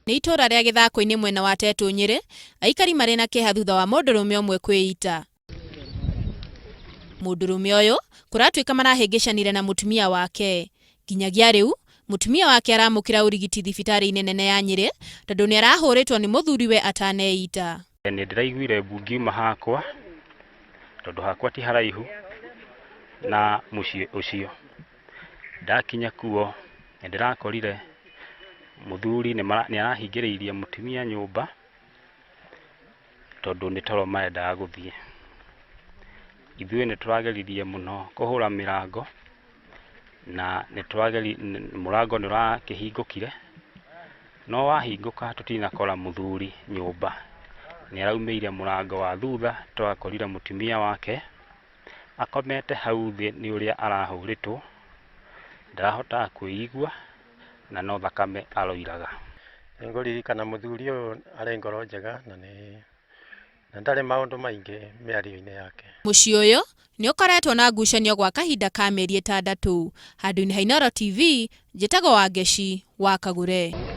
Nĩ itura rĩa Gĩthako-inĩ mwena wa Tetũ Nyĩrĩ, aikari marĩ na kĩeha thutha wa mũndũrũme ũmwe kwĩita. Mũndũrũme ũyũ kũratuĩka marahĩngĩcanire na mũtumia wake. Nginyagia rĩu mũtumia wake aramũkĩra ũrigiti thibitarĩ-inĩ nene ya Nyĩrĩ tondũ nĩ arahũrĩtwo nĩ mũthuriwe ataneita. Nĩ ndĩraiguire mbu ngiuma hakwa tondũ hakwa ti haraihu na mũciĩ ũcio. Ndakinya kuo nĩ ndĩrakorire mũthuri nĩ arahingĩrĩirie mũtumia nyũmba tondũ nĩ toro marendaga gũthiĩ. Ithuĩ nĩ tũrageririe mũno kũhũra mĩrango na mũrango nĩ ũrakĩhingũkire, no wahingũka tũtinakora mũthuri nyũmba. Nĩ araumĩire mũrango wa thutha, tũrakorire mũtumia wake akomete hau thĩ nĩ ũrĩa arahũrĩtwo, ndarahotaga kwĩigua na no thakame aroiraga. Nĩngũririkana mũthuri ũyũ arĩ ngoro njega na ndarĩ maũndũ maingĩ mĩario-inĩ yake. Mũciĩ ũyũ nĩ ũkoretwo na ngucanio gwa kahinda ka mĩeri 6. Handũ-inĩ ha Inooro TV, njĩtagwo Wangeci wa Kagũre.